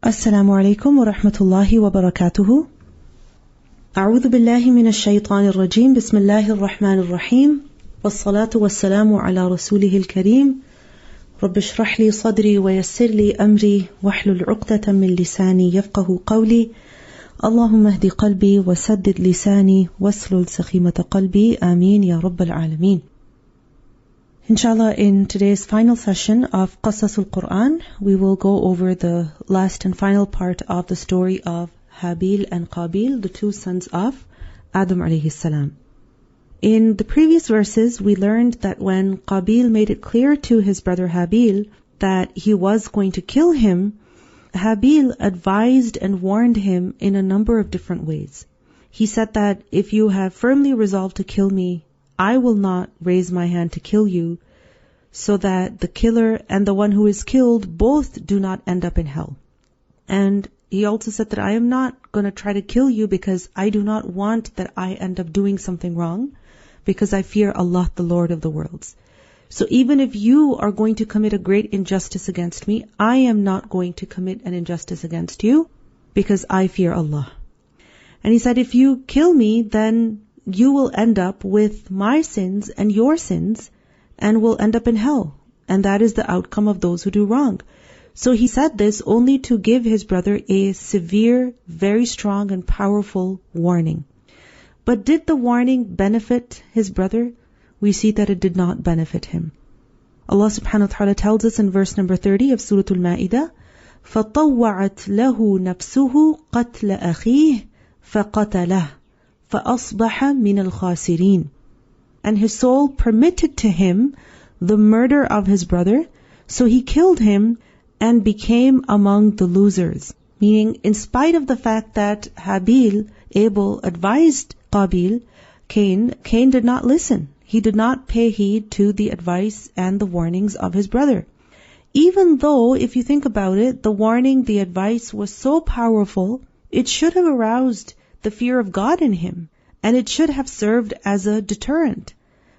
السلام عليكم ورحمة الله وبركاته. أعوذ بالله من الشيطان الرجيم. بسم الله الرحمن الرحيم. والصلاة والسلام على رسوله الكريم. رب اشرح لي صدري ويسر لي أمري واحلل عقدة من لساني يفقه قولي. اللهم اهد قلبي وسدد لساني واسلل سخيمة قلبي. آمين يا رب العالمين. Inshallah, in today's final session of Qasasul Quran, we will go over the last and final part of the story of Habeel and Qabeel, the two sons of Adam alayhi salam. In the previous verses, we learned that when Qabeel made it clear to his brother Habeel that he was going to kill him, Habeel advised and warned him in a number of different ways. He said that if you have firmly resolved to kill me, I will not raise my hand to kill you, so that the killer and the one who is killed both do not end up in hell. And he also said that I am not going to try to kill you because I do not want that I end up doing something wrong, because I fear Allah, the Lord of the worlds. So even if you are going to commit a great injustice against me, I am not going to commit an injustice against you because I fear Allah. And he said, if you kill me, then you will end up with my sins and your sins and will end up in hell. And that is the outcome of those who do wrong. So he said this only to give his brother a severe, very strong and powerful warning. But did the warning benefit his brother? We see that it did not benefit him. Allah subhanahu wa ta'ala tells us in verse number 30 of Surah Al-Ma'idah, فَطَوَّعَتْ لَهُ نَفْسُهُ قَتْلَ أَخِيهِ فَقَتَلَهُ فَأَصْبَحَ مِنَ الْخَاسِرِينَ. And his soul permitted to him the murder of his brother, so he killed him and became among the losers. Meaning, in spite of the fact that Habeel, Abel, advised Qabeel, Cain did not listen. He did not pay heed to the advice and the warnings of his brother. Even though, if you think about it, the warning, the advice was so powerful, it should have aroused the fear of God in him, and it should have served as a deterrent.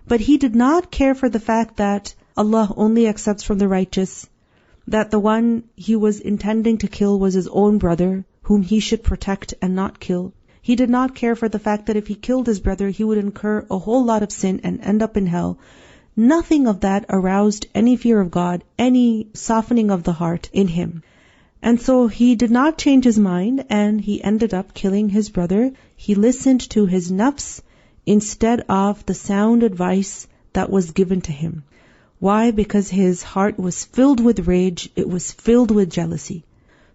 But he did not care for the fact that Allah only accepts from the righteous, that the one he was intending to kill was his own brother, whom he should protect and not kill. He did not care for the fact that if he killed his brother, he would incur a whole lot of sin and end up in hell. Nothing of that aroused any fear of God, any softening of the heart in him. And so he did not change his mind, and he ended up killing his brother. He listened to his nafs instead of the sound advice that was given to him. Why? Because his heart was filled with rage, it was filled with jealousy.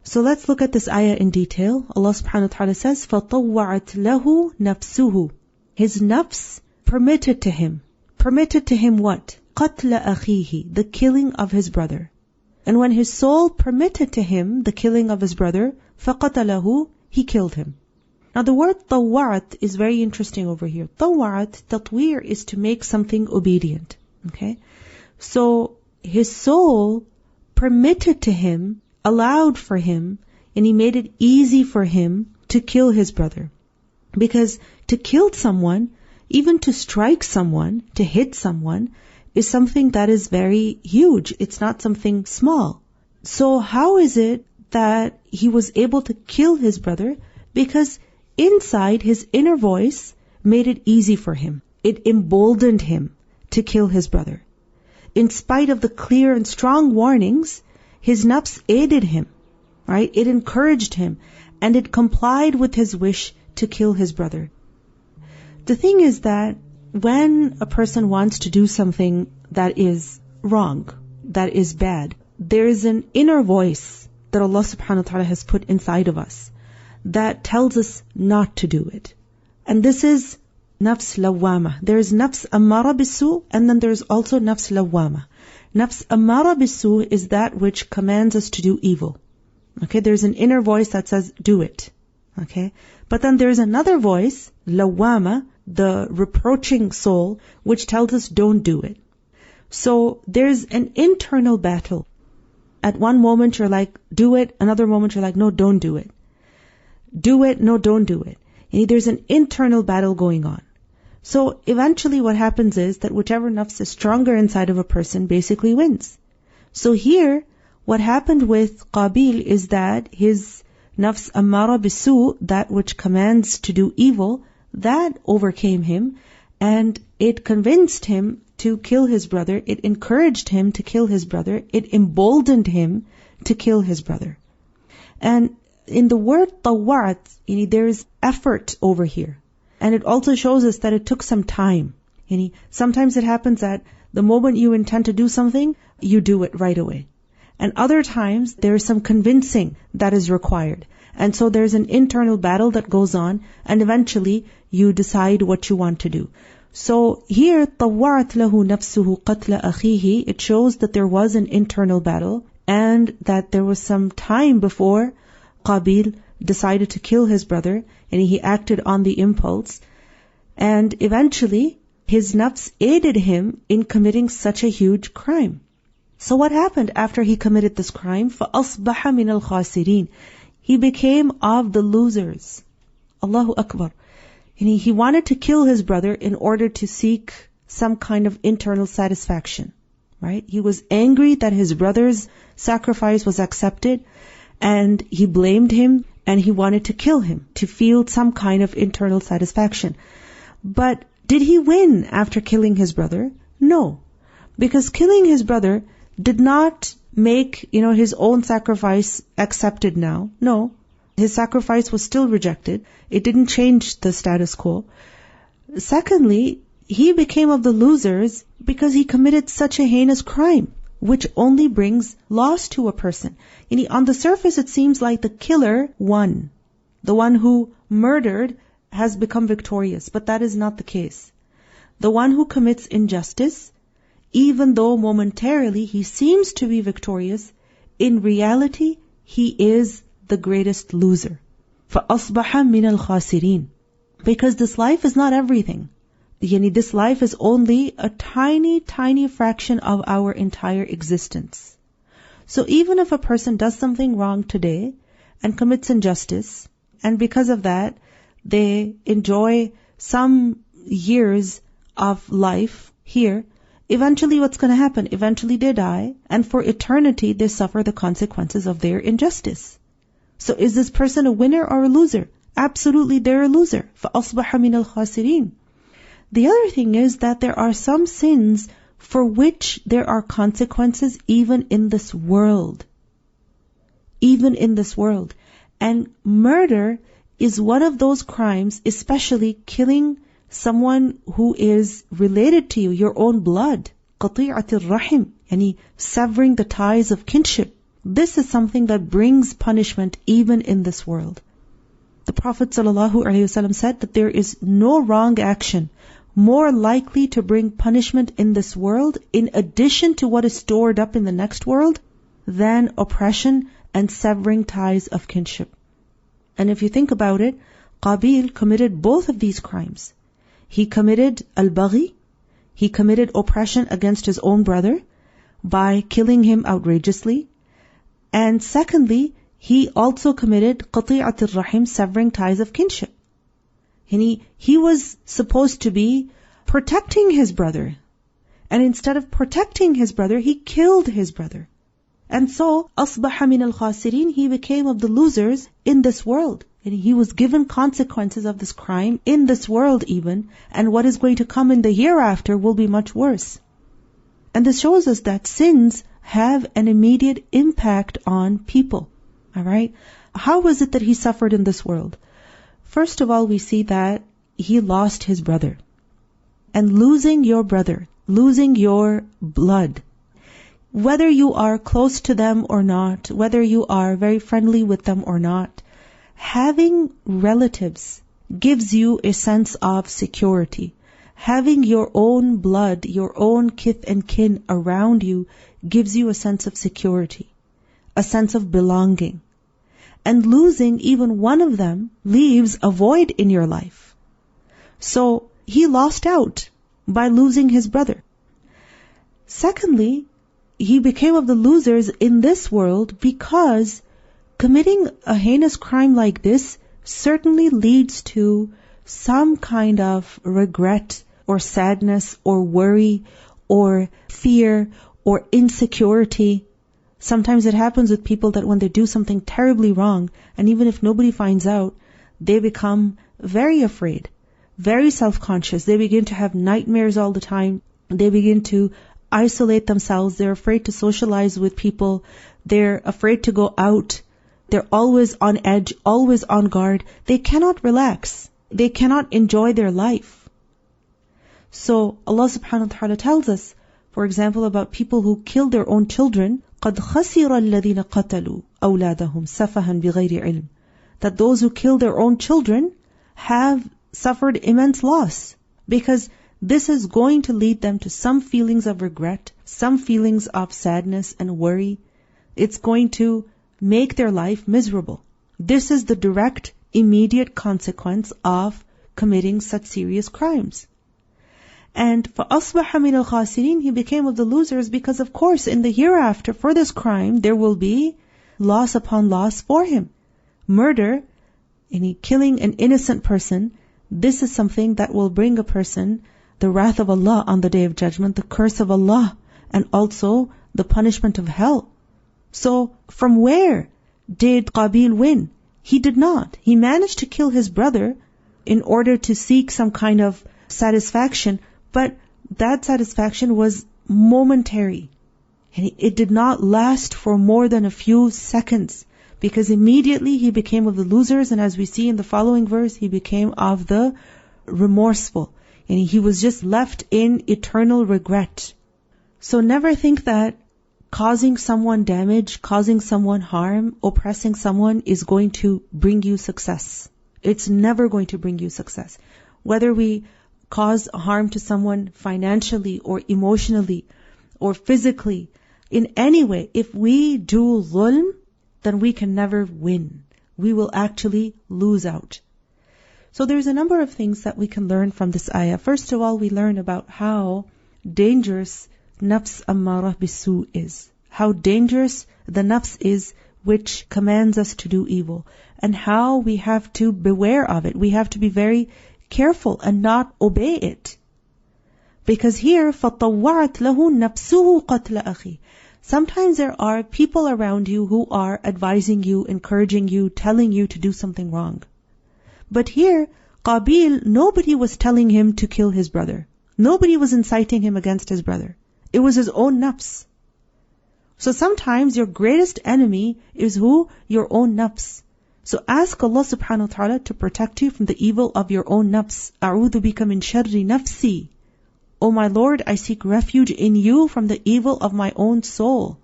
So let's look at this ayah in detail. Allah subhanahu wa ta'ala says, فَطَوَّعَتْ لَهُ نَفْسُهُ. His nafs permitted to him. Permitted to him what? قَتْلَ أَخِيهِ. The killing of his brother. And when his soul permitted to him the killing of his brother, فَقَتَلَهُ, he killed him. Now the word طَوَّعَتْ is very interesting over here. طَوَّعَتْ, tatwir, is to make something obedient. Okay? So his soul permitted to him, allowed for him, and he made it easy for him to kill his brother. Because to kill someone, even to strike someone, to hit someone, is something that is very huge. It's not something small. So how is it that he was able to kill his brother? Because inside, his inner voice made it easy for him. It emboldened him to kill his brother. In spite of the clear and strong warnings, his nafs aided him, right? It encouraged him, and it complied with his wish to kill his brother. The thing is that when a person wants to do something that is wrong, that is bad, there is an inner voice that Allah subhanahu wa ta'ala has put inside of us that tells us not to do it. And this is nafs lawwama. There is nafs ammara bisu, and then there is also nafs lawwama. Nafs ammara bisu is that which commands us to do evil. Okay, there's an inner voice that says, do it. Okay, but then there's another voice, lawwama, the reproaching soul, which tells us don't do it. So there's an internal battle. At one moment you're like, do it. Another moment you're like, no, don't do it. Do it, no, don't do it. And there's an internal battle going on. So eventually what happens is that whichever nafs is stronger inside of a person basically wins. So here, what happened with Qabeel is that his nafs ammara bisu, that which commands to do evil, that overcame him, and it convinced him to kill his brother. It encouraged him to kill his brother. It emboldened him to kill his brother. And in the word tawwa'at, there is effort over here. And it also shows us that it took some time. Sometimes it happens that the moment you intend to do something, you do it right away. And other times, there is some convincing that is required. And so there's an internal battle that goes on, and eventually you decide what you want to do. So here, طَوَّعَتْ لَهُ نَفْسُهُ قَتْلَ أَخِيهِ, it shows that there was an internal battle, and that there was some time before Qabeel decided to kill his brother, and he acted on the impulse. And eventually, his nafs aided him in committing such a huge crime. So what happened after he committed this crime? فَأَصْبَحَ مِنَ الْخَاسِرِينَ. He became of the losers. Allahu Akbar. He wanted to kill his brother in order to seek some kind of internal satisfaction. Right? He was angry that his brother's sacrifice was accepted, and he blamed him, and he wanted to kill him to feel some kind of internal satisfaction. But did he win after killing his brother? No. Because killing his brother did not make, his own sacrifice accepted now. No. His sacrifice was still rejected. It didn't change the status quo. Secondly, he became of the losers because he committed such a heinous crime, which only brings loss to a person. On the surface, it seems like the killer won. The one who murdered has become victorious, but that is not the case. The one who commits injustice, even though momentarily he seems to be victorious, in reality, he is the greatest loser. فَأَصْبَحَ مِنَ الْخَاسِرِينَ. Because this life is not everything. This life is only a tiny, tiny fraction of our entire existence. So even if a person does something wrong today and commits injustice, and because of that, they enjoy some years of life here, eventually what's going to happen? Eventually they die, and for eternity they suffer the consequences of their injustice. So is this person a winner or a loser? Absolutely, they're a loser. فَأَصْبَحَ مِنَ الْخَاسِرِينَ. The other thing is that there are some sins for which there are consequences even in this world. Even in this world. And murder is one of those crimes, especially killing someone who is related to you, your own blood. قَطِيعَةِ الرَّحِمِ, severing the ties of kinship. This is something that brings punishment even in this world. The Prophet ﷺ said that there is no wrong action more likely to bring punishment in this world, in addition to what is stored up in the next world, than oppression and severing ties of kinship. And if you think about it, Qabeel committed both of these crimes. He committed al-baghi, he committed oppression against his own brother by killing him outrageously. And secondly, he also committed qati'at al-rahim, severing ties of kinship. And he was supposed to be protecting his brother. And instead of protecting his brother, he killed his brother. And so, أَصْبَحَ مِنَ الْخَاسِرِينَ, he became of the losers in this world. And he was given consequences of this crime in this world even, and what is going to come in the hereafter will be much worse. And this shows us that sins have an immediate impact on people. Alright? How was it that he suffered in this world? First of all, we see that he lost his brother. And losing your brother, losing your blood, whether you are close to them or not, whether you are very friendly with them or not, having relatives gives you a sense of security. Having your own blood, your own kith and kin around you gives you a sense of security, a sense of belonging. And losing even one of them leaves a void in your life. So he lost out by losing his brother. Secondly, he became of the losers in this world because committing a heinous crime like this certainly leads to some kind of regret or sadness or worry or fear or insecurity. Sometimes it happens with people that when they do something terribly wrong, and even if nobody finds out, they become very afraid, very self-conscious. They begin to have nightmares all the time. They begin to isolate themselves. They're afraid to socialize with people. They're afraid to go out. They're always on edge, always on guard. They cannot relax. They cannot enjoy their life. So Allah subhanahu wa ta'ala tells us, for example, about people who kill their own children, قَدْ خَسِرَ الَّذِينَ قَتَلُوا أَوْلَادَهُمْ سَفَهًا بِغَيْرِ عِلْمٍ. That those who kill their own children have suffered immense loss, because this is going to lead them to some feelings of regret, some feelings of sadness and worry. It's going to make their life miserable. This is the direct, immediate consequence of committing such serious crimes. And فَأَصْبَحَ مِنَ الْخَاسِرِينَ, he became of the losers, because of course in the hereafter for this crime there will be loss upon loss for him. Murder, killing an innocent person, this is something that will bring a person the wrath of Allah on the Day of Judgment, the curse of Allah, and also the punishment of hell. So from where did Qabeel win? He did not. He managed to kill his brother in order to seek some kind of satisfaction, but that satisfaction was momentary. And it did not last for more than a few seconds, because immediately he became of the losers, and as we see in the following verse, he became of the remorseful. And he was just left in eternal regret. So never think that causing someone damage, causing someone harm, oppressing someone is going to bring you success. It's never going to bring you success. Whether we cause harm to someone financially or emotionally or physically, in any way, if we do dhulm, then we can never win. We will actually lose out. So there's a number of things that we can learn from this ayah. First of all, we learn about how dangerous nafs ammara bisu is. How dangerous the nafs is which commands us to do evil. And how we have to beware of it. We have to be very careful and not obey it. Because here, فَطَوَّعَتْ لَهُ نَفْسُهُ قَتْلَ أَخِيهِ. Sometimes there are people around you who are advising you, encouraging you, telling you to do something wrong. But here, Qabeel, nobody was telling him to kill his brother. Nobody was inciting him against his brother. It was his own nafs. So sometimes your greatest enemy is who? Your own nafs. So ask Allah subhanahu wa ta'ala to protect you from the evil of your own nafs. أَعُوذُ بِكَ مِنْ شَرِّ نَفْسِي. O my Lord, I seek refuge in you from the evil of my own soul.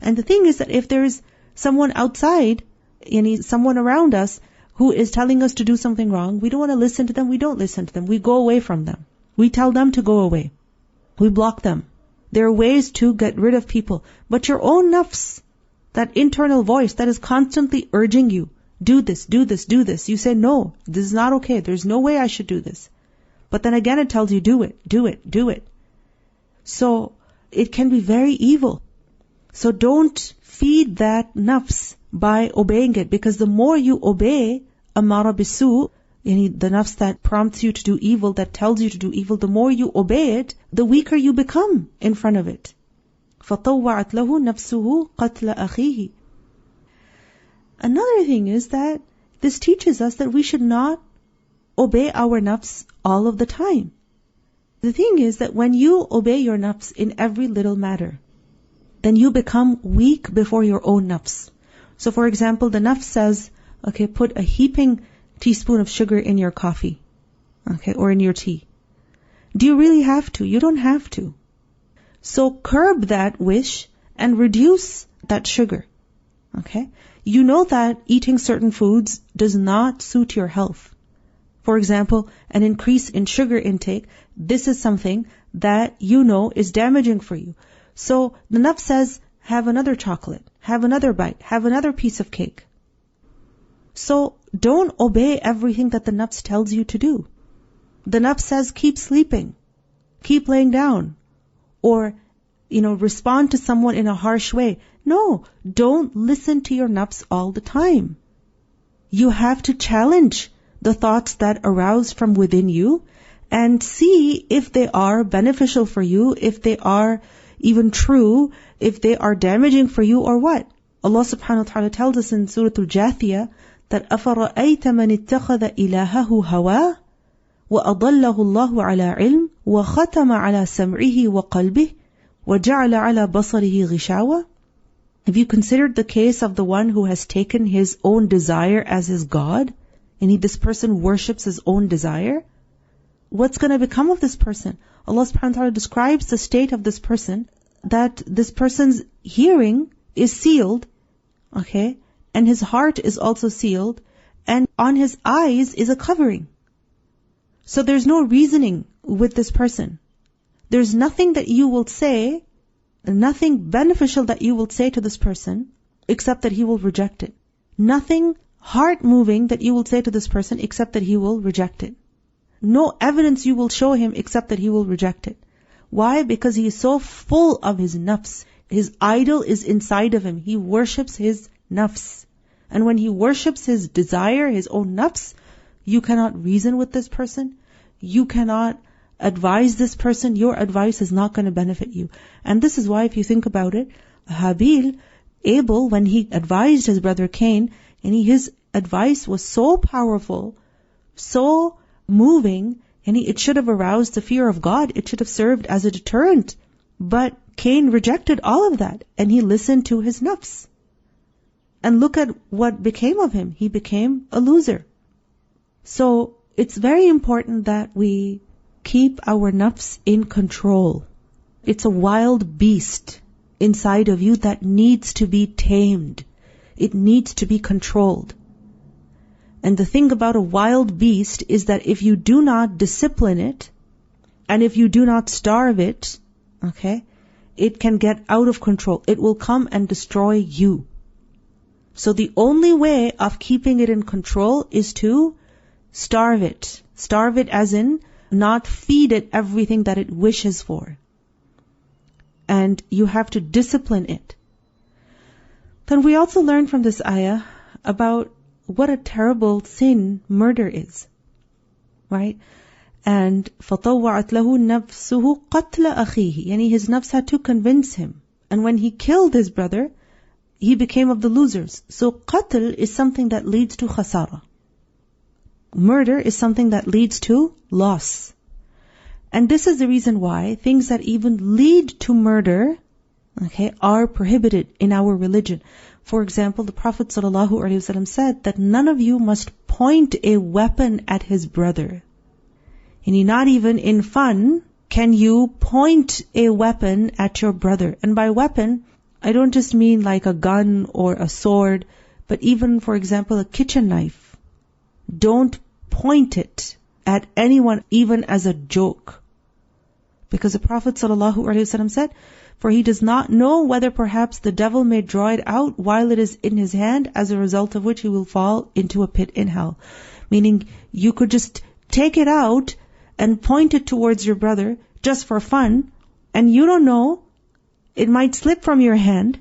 And the thing is that if there's someone outside, someone around us who is telling us to do something wrong, we don't want to listen to them, we don't listen to them. We go away from them. We tell them to go away. We block them. There are ways to get rid of people. But your own nafs, that internal voice that is constantly urging you, do this, do this, do this. You say, no, this is not okay. There's no way I should do this. But then again it tells you, do it, do it, do it. So it can be very evil. So don't feed that nafs by obeying it, because the more you obey amara bisu, the nafs that prompts you to do evil, that tells you to do evil, the more you obey it, the weaker you become in front of it. فَطَوَّعَتْ لَهُ نَفْسُهُ قَتْلَ أَخِيهِ. Another thing is that this teaches us that we should not obey our nafs all of the time. The thing is that when you obey your nafs in every little matter, then you become weak before your own nafs. So for example, the nafs says, okay, put a heaping teaspoon of sugar in your coffee, okay, or in your tea. Do you really have to? You don't have to. So curb that wish and reduce that sugar, okay? You know that eating certain foods does not suit your health. For example, an increase in sugar intake, this is something that you know is damaging for you. So the nafs says, have another chocolate, have another bite, have another piece of cake. So don't obey everything that the nafs tells you to do. The nafs says, keep sleeping, keep laying down, or, respond to someone in a harsh way. No, don't listen to your nafs all the time. You have to challenge the thoughts that arouse from within you and see if they are beneficial for you, if they are, even true if they are damaging for you or what? Allah subhanahu wa ta'ala tells us in Surah Al-Jathiyah that أَفَرَأَيْتَ مَنِ اتَّخَذَ إِلَهَهُ هَوَاهُ وَأَضَلَّهُ اللَّهُ عَلَى عِلْمٍ وَخَتَمَ عَلى سَمْعِهِ وَقَلْبِهِ وَجَعَلَ عَلى بَصَرِهِ غِشَاوَةً. Have you considered the case of the one who has taken his own desire as his God, and this person worships his own desire? What's going to become of this person? Allah subhanahu wa ta'ala describes the state of this person, that this person's hearing is sealed, okay, and his heart is also sealed, and on his eyes is a covering. So there's no reasoning with this person. There's nothing that you will say, nothing beneficial that you will say to this person, except that he will reject it. Nothing heart-moving that you will say to this person, except that he will reject it. No evidence you will show him, except that he will reject it. Why? Because he is so full of his nafs. His idol is inside of him. He worships his nafs. And when he worships his desire, his own nafs, you cannot reason with this person. You cannot advise this person. Your advice is not going to benefit you. And this is why, if you think about it, Habeel, Abel, when he advised his brother Cain, and his advice was so powerful, so moving, and it should have aroused the fear of God. It should have served as a deterrent. But Cain rejected all of that, and he listened to his nafs. And look at what became of him. He became a loser. So it's very important that we keep our nafs in control. It's a wild beast inside of you that needs to be tamed. It needs to be controlled. And the thing about a wild beast is that if you do not discipline it, and if you do not starve it, okay, it can get out of control. It will come and destroy you. So the only way of keeping it in control is to starve it. Starve it as in not feed it everything that it wishes for. And you have to discipline it. Then we also learn from this ayah about what a terrible sin murder is. Right? And فَطَوَّعَتْ لَهُ نَفْسُهُ قَتْلَ أَخِيهِ. Yani his nafs had to convince him. And when he killed his brother, he became of the losers. So qatl is something that leads to khasara. Murder is something that leads to loss. And this is the reason why things that even lead to murder, okay, are prohibited in our religion. For example, the Prophet ﷺ said that none of you must point a weapon at his brother. And not even in fun can you point a weapon at your brother. And by weapon, I don't just mean like a gun or a sword, but even, for example, a kitchen knife. Don't point it at anyone, even as a joke. Because the Prophet ﷺ said, for he does not know whether perhaps the devil may draw it out while it is in his hand, as a result of which he will fall into a pit in hell. Meaning, you could just take it out and point it towards your brother just for fun, and you don't know, it might slip from your hand.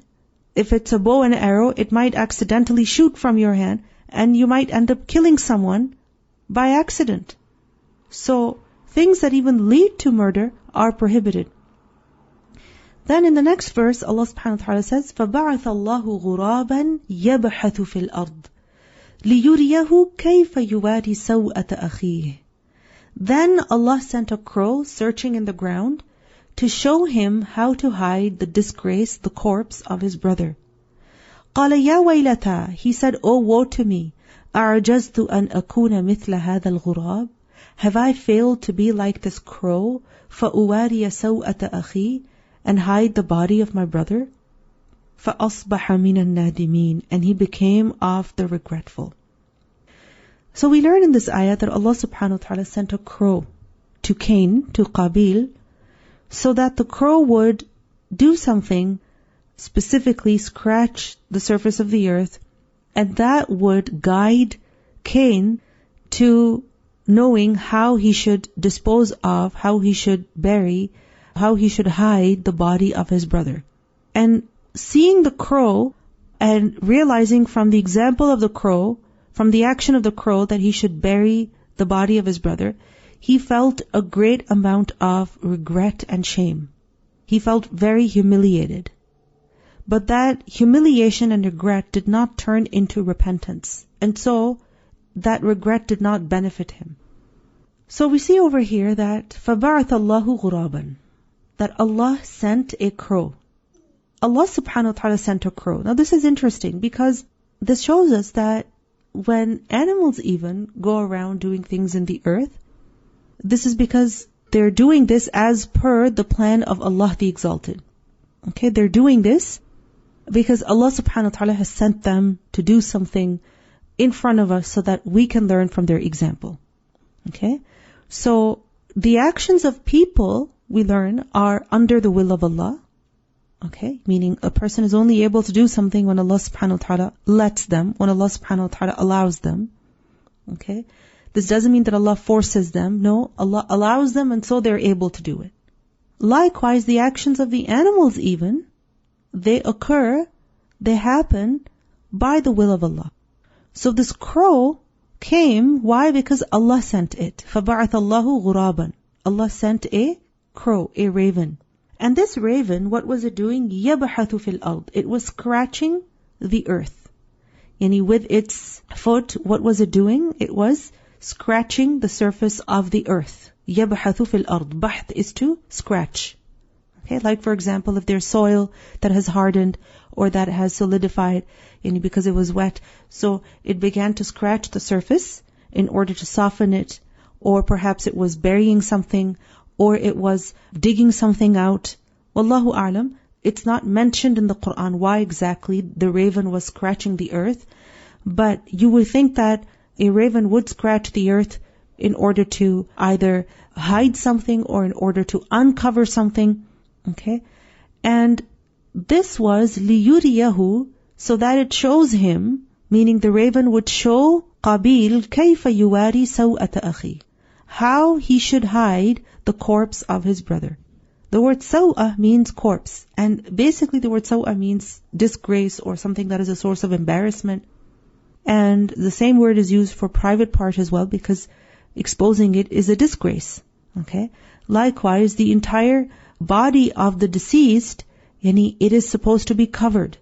If it's a bow and arrow, it might accidentally shoot from your hand, and you might end up killing someone by accident. So, things that even lead to murder are prohibited. Then in the next verse, Allah subhanahu wa ta'ala says, فَبَعَثَ اللَّهُ غُرَابًا يَبْحَثُ فِي الْأَرْضِ لِيُرِيَهُ كَيْفَ يُوَارِي سَوْءَةَ أَخِيهِ. Then Allah sent a crow searching in the ground to show him how to hide the disgrace, the corpse of his brother. قَالَ يَا وَيْلَتَا. He said, oh woe to me. أَعْجَزْتُ أَنْ أَكُونَ مِثْلَ هَذَا الْغُرَابِ. Have I failed to be like this crow? فَأُوَارِيَ سَوْءَةَ أَخِي. And hide the body of my brother? فَأَصْبَحَ مِنَ النَّادِمِينَ. And he became of the regretful. So we learn in this ayah that Allah subhanahu wa ta'ala sent a crow to Cain, to Qabeel, so that the crow would do something, specifically scratch the surface of the earth, and that would guide Cain to knowing how he should dispose of, how he should bury, how he should hide the body of his brother. And seeing the crow and realizing from the example of the crow, from the action of the crow, that he should bury the body of his brother, he felt a great amount of regret and shame. He felt very humiliated. But that humiliation and regret did not turn into repentance. And so, that regret did not benefit him. So we see over here that فَبَعَثَ اللَّهُ غُرَابًا, that Allah sent a crow. Allah subhanahu wa ta'ala sent a crow. Now this is interesting because this shows us that when animals even go around doing things in the earth, this is because they're doing this as per the plan of Allah the Exalted. Okay, they're doing this because Allah subhanahu wa ta'ala has sent them to do something in front of us so that we can learn from their example. Okay, so the actions of people, we learn, are under the will of Allah. Okay, meaning a person is only able to do something when Allah subhanahu wa ta'ala lets them, when Allah subhanahu wa ta'ala allows them. Okay, this doesn't mean that Allah forces them. No, Allah allows them and so they're able to do it. Likewise, the actions of the animals even, they occur, they happen by the will of Allah. So this crow came, why? Because Allah sent it. فَبَعَثَ اللَّهُ غُرَابًا. Allah sent a crow, a raven. And this raven, what was it doing? يَبْحَثُ فِي الْأَرْضِ. It was scratching the earth. Yani with its foot, what was it doing? It was scratching the surface of the earth. يَبْحَثُ فِي الْأَرْضِ. Bahth is to scratch. Okay, like for example, if there's soil that has hardened or that has solidified, yani because it was wet, so it began to scratch the surface in order to soften it, or perhaps it was burying something, or it was digging something out. Wallahu a'lam, it's not mentioned in the Quran why exactly the raven was scratching the earth, but you would think that a raven would scratch the earth in order to either hide something or in order to uncover something. Okay? And this was لِيُرِيَهُ, so that it shows him, meaning the raven would show Qabeel كَيْفَ يُوَارِي سَوْءَةَ أَخِي, how he should hide the corpse of his brother. The word saw'ah means corpse, and basically the word saw'ah means disgrace or something that is a source of embarrassment. And the same word is used for private part as well, because exposing it is a disgrace. Okay? Likewise, the entire body of the deceased, yani it is supposed to be covered.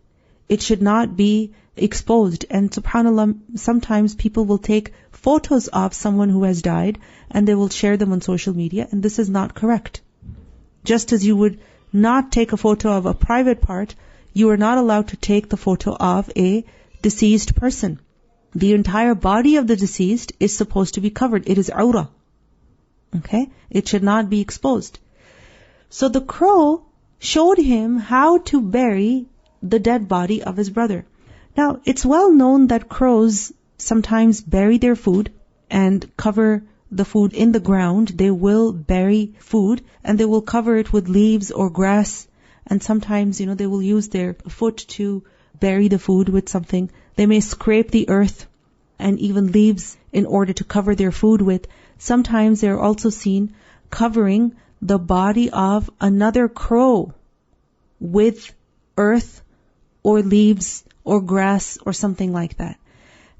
It should not be exposed. And subhanAllah, sometimes people will take photos of someone who has died and they will share them on social media, and this is not correct. Just as you would not take a photo of a private part, you are not allowed to take the photo of a deceased person. The entire body of the deceased is supposed to be covered. It is awrah. Okay? It should not be exposed. So the crow showed him how to bury the dead body of his brother. Now, it's well known that crows sometimes bury their food and cover the food in the ground. They will bury food and they will cover it with leaves or grass. And sometimes, they will use their foot to bury the food with something. They may scrape the earth and even leaves in order to cover their food with. Sometimes they're also seen covering the body of another crow with earth or leaves or grass or something like that.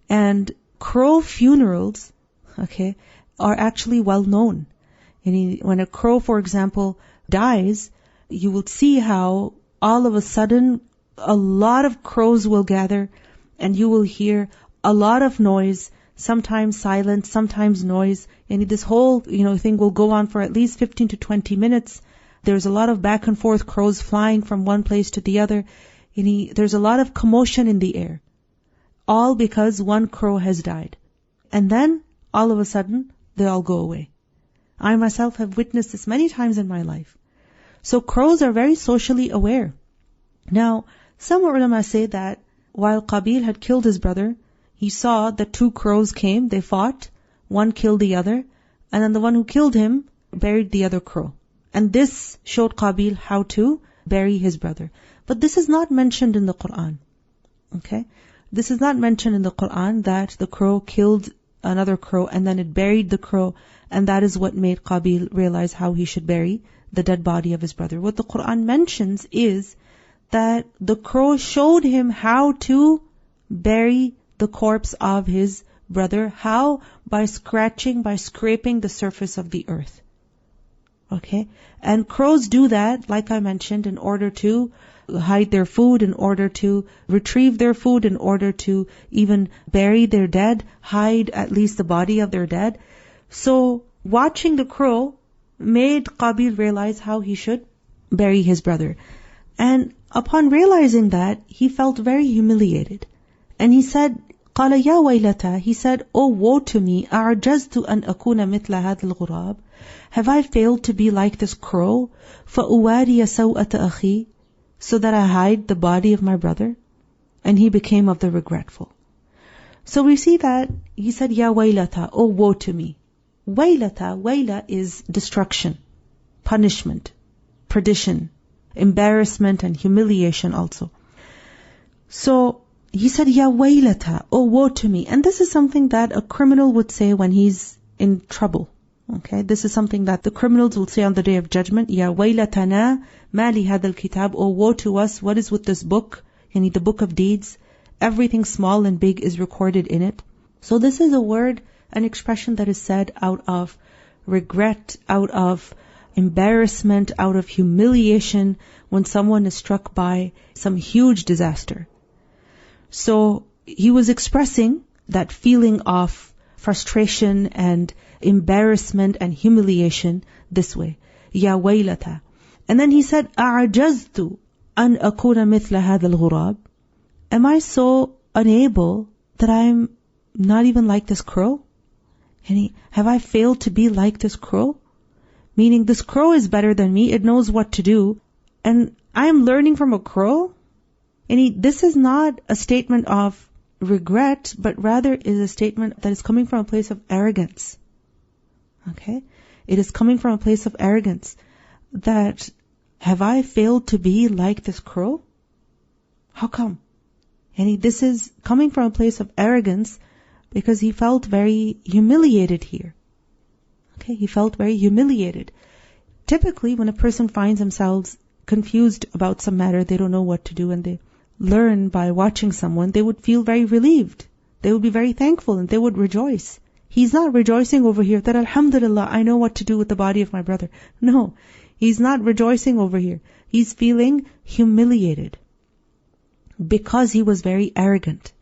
And crow funerals, okay, are actually well known. When a crow, for example, dies, you will see how all of a sudden a lot of crows will gather and you will hear a lot of noise, sometimes silence, sometimes noise. And this whole, thing will go on for at least 15 to 20 minutes. There's a lot of back and forth crows flying from one place to the other. There's a lot of commotion in the air. All because one crow has died. And then, all of a sudden, they all go away. I myself have witnessed this many times in my life. So crows are very socially aware. Now, some ulama say that while Qabeel had killed his brother, he saw that two crows came, they fought, one killed the other, and then the one who killed him buried the other crow. And this showed Qabeel how to bury his brother. But this is not mentioned in the Quran. Okay? This is not mentioned in the Quran that the crow killed another crow and then it buried the crow, and that is what made Qabeel realize how he should bury the dead body of his brother. What the Quran mentions is that the crow showed him how to bury the corpse of his brother. How? By scratching, by scraping the surface of the earth. Okay? And crows do that, like I mentioned, in order to hide their food, in order to retrieve their food, in order to even bury their dead, hide at least the body of their dead. So watching the crow made Qabeel realize how he should bury his brother. And upon realizing that, he felt very humiliated. And he said, قال يا ويلتا, he said, oh woe to me, أعجزت أن أكون مثل هذا الغراب. Have I failed to be like this crow? فأواري سوءة أخي, so that I hide the body of my brother? And he became of the regretful. So we see that he said, Ya waylata, oh woe to me. Waylata, wayla is destruction, punishment, perdition, embarrassment and humiliation also. So he said, Ya waylata, oh woe to me. And this is something that a criminal would say when he's in trouble. Okay, this is something that the criminals will say on the Day of Judgment. Ya waylatana, ma li hadha al-kitab, oh woe to us, what is with this book? Yani the book of deeds. Everything small and big is recorded in it. So this is a word, an expression that is said out of regret, out of embarrassment, out of humiliation when someone is struck by some huge disaster. So he was expressing that feeling of frustration and embarrassment and humiliation this way. Ya waylata. And then he said, أعجزت أن أكون مثل هذا الغراب. Am I so unable that I'm not even like this crow? Have I failed to be like this crow? Meaning this crow is better than me, it knows what to do, and I am learning from a crow? This is not a statement of regret, but rather is a statement that is coming from a place of arrogance. Okay? It is coming from a place of arrogance. That, have I failed to be like this crow? How come? This is coming from a place of arrogance because he felt very humiliated here. Okay, he felt very humiliated. Typically, when a person finds themselves confused about some matter, they don't know what to do, and they learn by watching someone, they would feel very relieved. They would be very thankful and they would rejoice. He's not rejoicing over here that Alhamdulillah, I know what to do with the body of my brother. No, he's not rejoicing over here. He's feeling humiliated because he was very arrogant.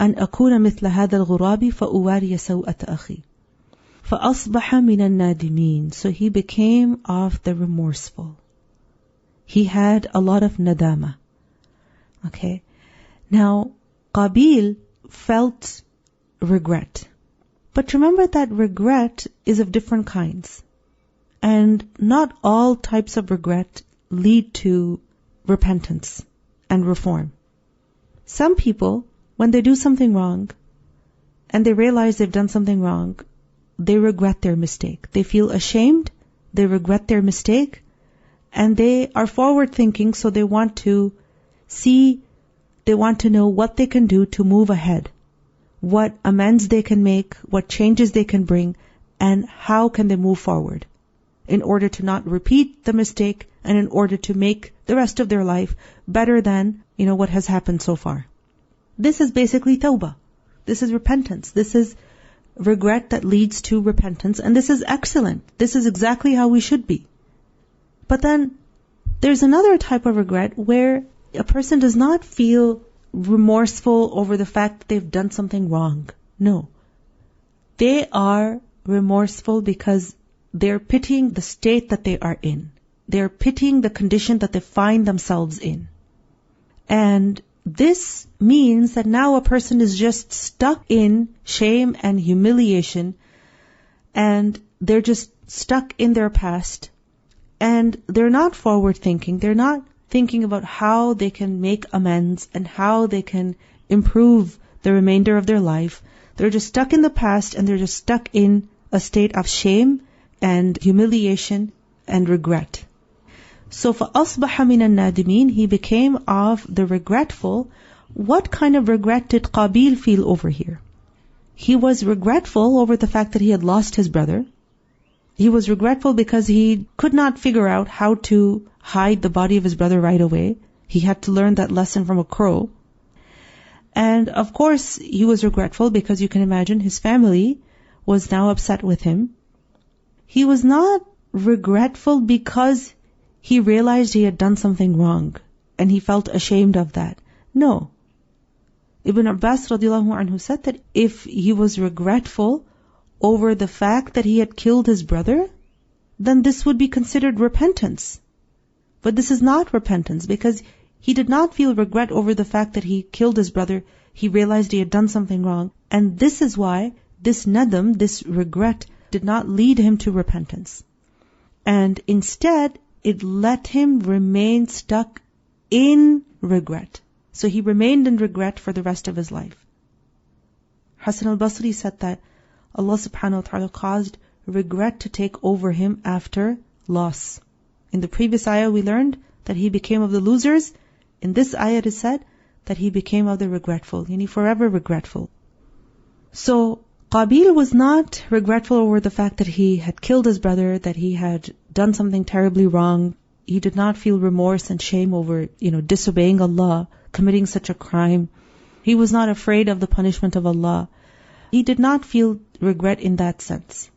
أن أكون مثل هذا الغراب فأواري سوءة أخي فأصبح من النادمين. So he became of the remorseful. He had a lot of nadama. Okay. Now, Qabeel felt regret. But remember that regret is of different kinds. And not all types of regret lead to repentance and reform. Some people, when they do something wrong, and they realize they've done something wrong, they regret their mistake. They feel ashamed, they regret their mistake, and they are forward thinking, so they want to know what they can do to move ahead, what amends they can make, what changes they can bring, and how can they move forward in order to not repeat the mistake and in order to make the rest of their life better than, what has happened so far. This is basically tawbah. This is repentance. This is regret that leads to repentance, and this is excellent. This is exactly how we should be. But then there's another type of regret where a person does not feel remorseful over the fact that they've done something wrong. No. They are remorseful because they're pitying the state that they are in. They're pitying the condition that they find themselves in. And this means that now a person is just stuck in shame and humiliation, and they're just stuck in their past, and they're not forward thinking. They're not thinking about how they can make amends and how they can improve the remainder of their life. They're just stuck in the past, and they're just stuck in a state of shame and humiliation and regret. So فَأَصْبَحَ مِنَ النَّادِمِينَ, he became of the regretful. What kind of regret did Qabeel feel over here? He was regretful over the fact that he had lost his brother. He was regretful because he could not figure out how to hide the body of his brother right away. He had to learn that lesson from a crow. And of course, he was regretful because you can imagine his family was now upset with him. He was not regretful because he realized he had done something wrong and he felt ashamed of that. No. Ibn Abbas radiallahu anhu said that if he was regretful over the fact that he had killed his brother, then this would be considered repentance. But this is not repentance, because he did not feel regret over the fact that he killed his brother. He realized he had done something wrong. And this is why this nadam, this regret, did not lead him to repentance. And instead, it let him remain stuck in regret. So he remained in regret for the rest of his life. Hasan al-Basri said that Allah subhanahu wa ta'ala caused regret to take over him after loss. In the previous ayah we learned that he became of the losers. In this ayah it is said that he became of the regretful, yani forever regretful. So Qabeel was not regretful over the fact that he had killed his brother, that he had done something terribly wrong. He did not feel remorse and shame over, disobeying Allah, committing such a crime. He was not afraid of the punishment of Allah. He did not feel regret in that sense.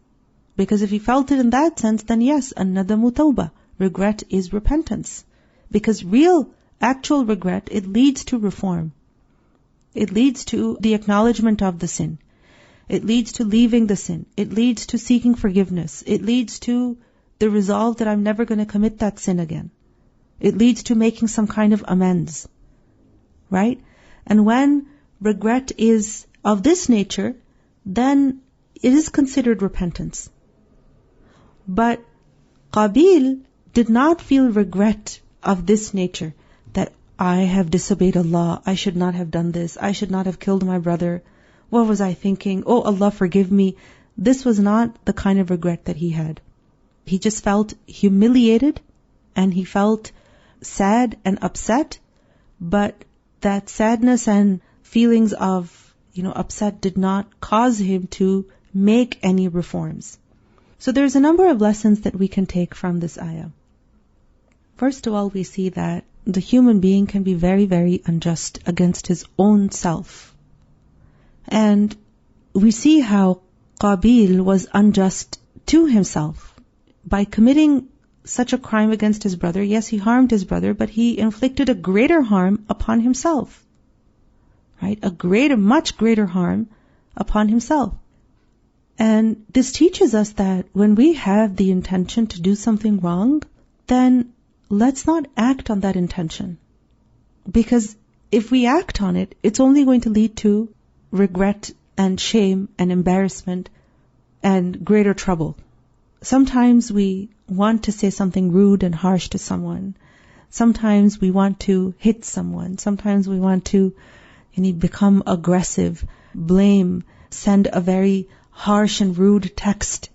Because if he felt it in that sense, then yes, an-nadamu tawbah. Regret is repentance. Because real, actual regret, it leads to reform. It leads to the acknowledgement of the sin. It leads to leaving the sin. It leads to seeking forgiveness. It leads to the resolve that I'm never going to commit that sin again. It leads to making some kind of amends. Right? And when regret is of this nature, then it is considered repentance. But Qabeel did not feel regret of this nature, that I have disobeyed Allah, I should not have done this, I should not have killed my brother, what was I thinking, oh Allah forgive me. This was not the kind of regret that he had. He just felt humiliated and he felt sad and upset, but that sadness and feelings of upset did not cause him to make any reforms. So there's a number of lessons that we can take from this ayah. First of all, we see that the human being can be very, very unjust against his own self. And we see how Qabeel was unjust to himself. By committing such a crime against his brother, yes, he harmed his brother, but he inflicted a greater harm upon himself. Right? Much greater harm upon himself. And this teaches us that when we have the intention to do something wrong, then let's not act on that intention. Because if we act on it, it's only going to lead to regret and shame and embarrassment and greater trouble. Sometimes we want to say something rude and harsh to someone. Sometimes we want to hit someone. Sometimes we want to become aggressive, blame, send a very harsh and rude text,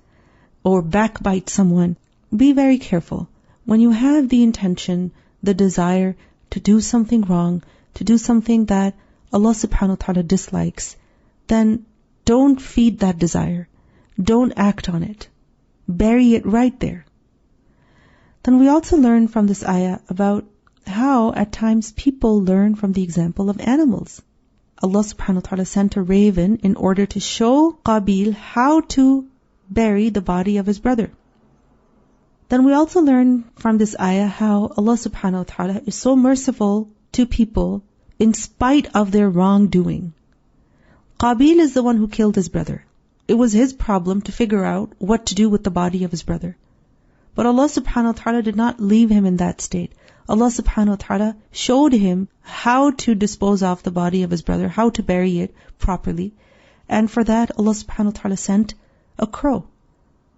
or backbite someone. Be very careful. When you have the intention, the desire to do something wrong, to do something that Allah subhanahu wa ta'ala dislikes, then don't feed that desire. Don't act on it. Bury it right there. Then we also learn from this ayah about how at times people learn from the example of animals. Allah subhanahu wa ta'ala sent a raven in order to show Qabeel how to bury the body of his brother. Then we also learn from this ayah how Allah subhanahu wa ta'ala is so merciful to people in spite of their wrongdoing. Qabeel is the one who killed his brother. It was his problem to figure out what to do with the body of his brother. But Allah subhanahu wa ta'ala did not leave him in that state. Allah subhanahu wa ta'ala showed him how to dispose of the body of his brother, how to bury it properly. And for that, Allah subhanahu wa ta'ala sent a crow.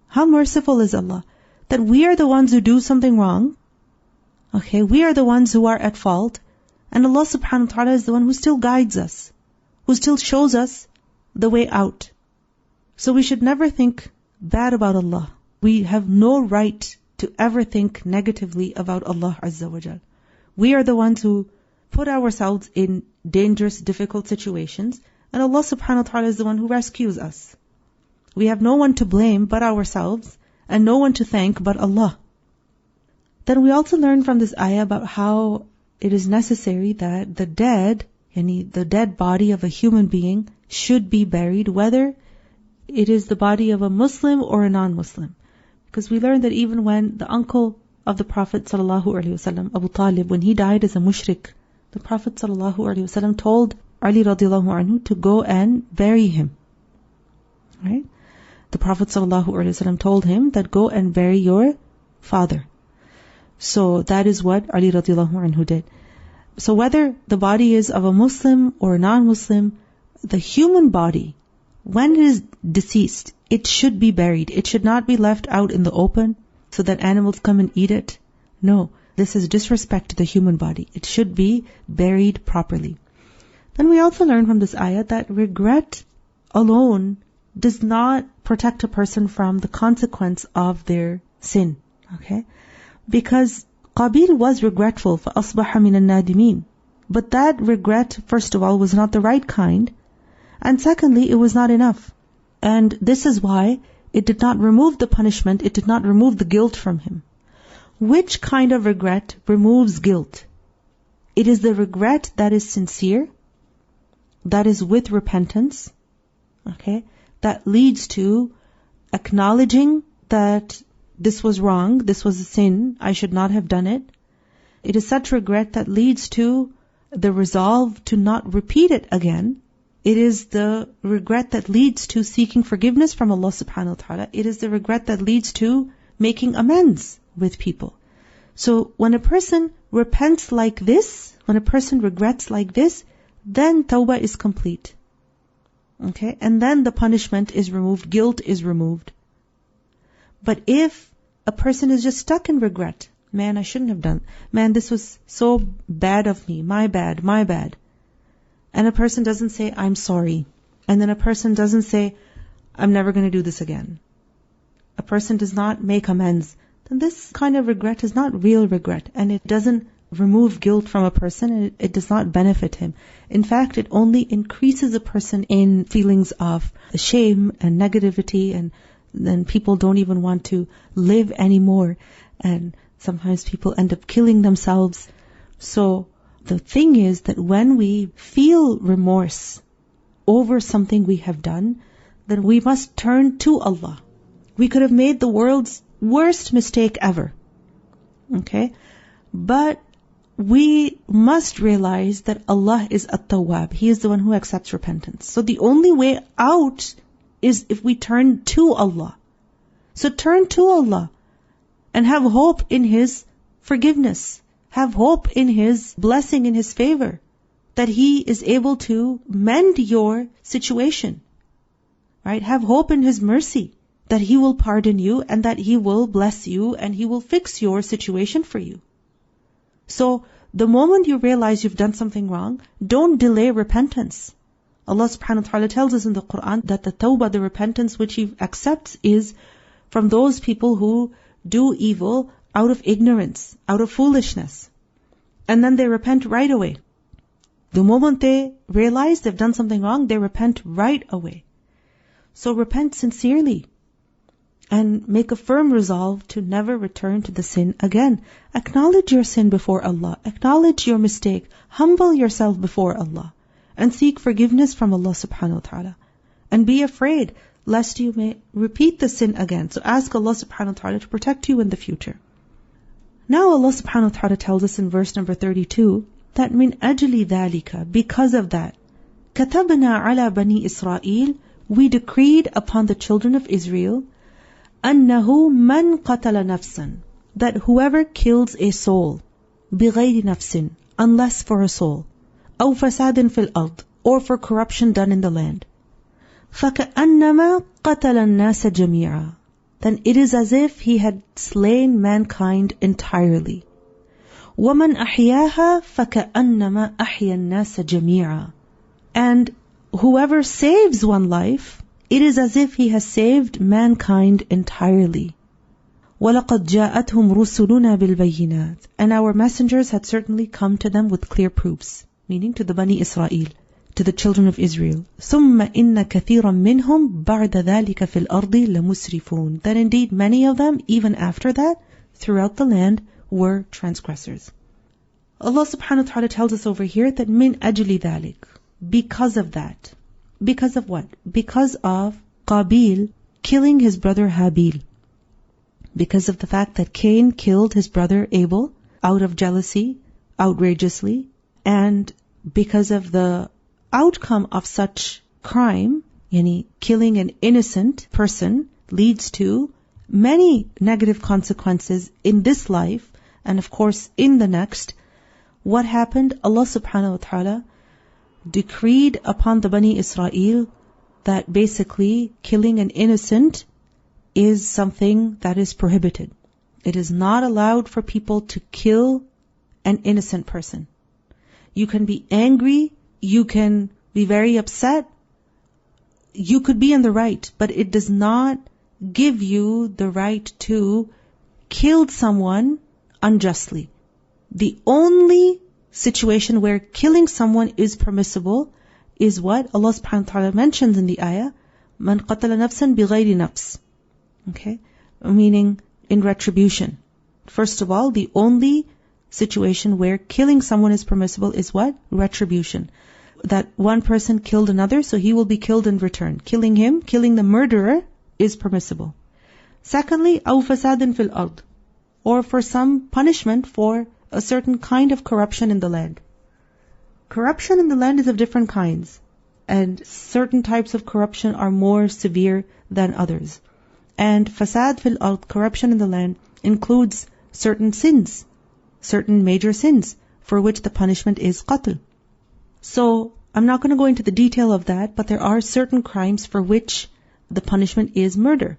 How merciful is Allah, that we are the ones who do something wrong. Okay, we are the ones who are at fault. And Allah subhanahu wa ta'ala is the one who still guides us, who still shows us the way out. So we should never think bad about Allah. We have no right to ever think negatively about Allah Azza wa Jal. We are the ones who put ourselves in dangerous, difficult situations, and Allah subhanahu wa ta'ala is the one who rescues us. We have no one to blame but ourselves, and no one to thank but Allah. Then we also learn from this ayah about how it is necessary that the dead body of a human being should be buried, whether it is the body of a Muslim or a non-Muslim. Because we learned that even when the uncle of the Prophet ﷺ, Abu Talib, when he died as a mushrik, the Prophet ﷺ told Ali radiallahu anhu to go and bury him. Right? The Prophet ﷺ told him that go and bury your father. So that is what Ali radiallahu anhu did. So whether the body is of a Muslim or a non-Muslim, the human body, when it is deceased, it should be buried. It should not be left out in the open so that animals come and eat it. No, this is disrespect to the human body. It should be buried properly. Then we also learn from this ayah that regret alone does not protect a person from the consequence of their sin. Okay? Because Qabeel was regretful, فَأَصْبَحَ مِنَ النَّادِمِينَ. But that regret, first of all, was not the right kind. And secondly, it was not enough. And this is why it did not remove the punishment, it did not remove the guilt from him. Which kind of regret removes guilt? It is the regret that is sincere, that is with repentance, okay, that leads to acknowledging that this was wrong, this was a sin, I should not have done it. It is such regret that leads to the resolve to not repeat it again. It is the regret that leads to seeking forgiveness from Allah subhanahu wa ta'ala. It is the regret that leads to making amends with people. So when a person repents like this, when a person regrets like this, then tawbah is complete. Okay? And then the punishment is removed, guilt is removed. But if a person is just stuck in regret, man, I shouldn't have done, man, this was so bad of me, my bad, my bad. And a person doesn't say, I'm sorry. And then a person doesn't say, I'm never going to do this again. A person does not make amends. Then this kind of regret is not real regret. And it doesn't remove guilt from a person, and it does not benefit him. In fact, it only increases a person in feelings of shame and negativity, and then people don't even want to live anymore. And sometimes people end up killing themselves. So the thing is that when we feel remorse over something we have done, then we must turn to Allah. We could have made the world's worst mistake ever. Okay? But we must realize that Allah is At-Tawwab. He is the one who accepts repentance. So the only way out is if we turn to Allah. So turn to Allah and have hope in His forgiveness. Have hope in His blessing, in His favor, that He is able to mend your situation. Right? Have hope in His mercy, that He will pardon you and that He will bless you and He will fix your situation for you. So the moment you realize you've done something wrong, don't delay repentance. Allah subhanahu wa ta'ala tells us in the Quran that the tawbah, the repentance which He accepts, is from those people who do evil out of ignorance, out of foolishness. And then they repent right away. The moment they realize they've done something wrong, they repent right away. So repent sincerely and make a firm resolve to never return to the sin again. Acknowledge your sin before Allah. Acknowledge your mistake. Humble yourself before Allah and seek forgiveness from Allah subhanahu wa ta'ala. And be afraid lest you may repeat the sin again. So ask Allah subhanahu wa ta'ala to protect you in the future. Now Allah subhanahu wa ta'ala tells us in verse number 32 that min ajli dhalika, because of that, katabna ala bani Israel, we decreed upon the children of Israel, annahu man qatala nafsan, that whoever kills a soul, bighayri nafsin, unless for a soul, aw fasadin fil ard, or for corruption done in the land, فَكَأَنَّمَا قَتَلَ النَّاسَ جَمِيعًا, then it is as if he had slain mankind entirely. وَمَنْ أَحْيَاهَا فَكَأَنَّمَا أَحْيَا النَّاسَ جَمِيعًا, and whoever saves one life, it is as if he has saved mankind entirely. وَلَقَدْ جَاءَتْهُمْ رُسُلُنَا بِالْبَيِّنَاتِ, and our messengers had certainly come to them with clear proofs, meaning to the Bani Israel, to the children of Israel. ثُمَّ إِنَّ كَثِيرًا مِّنْهُمْ بَعْدَ ذَلِكَ فِي الْأَرْضِ لَمُسْرِفُونَ, that indeed many of them, even after that, throughout the land, were transgressors. Allah subhanahu wa ta'ala tells us over here that min ajli dhalik, because of that. Because of what? Because of Qabeel killing his brother Habeel. because of the fact that Cain killed his brother Abel out of jealousy, outrageously, and because of the outcome of such crime, yani killing an innocent person leads to many negative consequences in this life and of course in the next. What happened? Allah subhanahu wa ta'ala decreed upon the Bani Israel that basically killing an innocent is something that is prohibited. It is not allowed for people to kill an innocent person. You can be angry, you can be very upset, you could be in the right, but it does not give you the right to kill someone unjustly. The only situation where killing someone is permissible is what Allah subhanahu wa ta'ala mentions in the ayah, Man qatala nafsan bighayri nafs. Okay? Meaning in retribution. First of all, the only situation where killing someone is permissible is what? Retribution. That one person killed another, so he will be killed in return. Killing him, killing the murderer is permissible. Secondly, أَوْ فَسَادٍ فِي الْأَرْضِ, or for some punishment for a certain kind of corruption in the land. Corruption in the land is of different kinds, and certain types of corruption are more severe than others. And fasad fil ard, corruption in the land, includes certain sins, certain major sins, for which the punishment is qatl. So, I'm not going to go into the detail of that, but there are certain crimes for which the punishment is murder.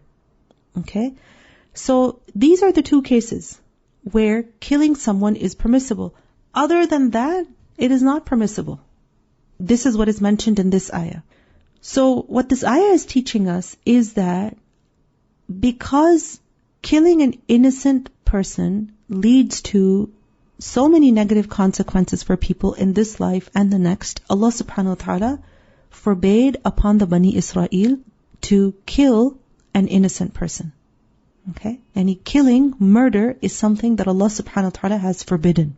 Okay? So, these are the two cases where killing someone is permissible. Other than that, it is not permissible. This is what is mentioned in this ayah. So, what this ayah is teaching us is that because killing an innocent person leads to so many negative consequences for people in this life and the next, Allah subhanahu wa ta'ala forbade upon the Bani Israel to kill an innocent person. Okay? Any killing, murder is something that Allah subhanahu wa ta'ala has forbidden.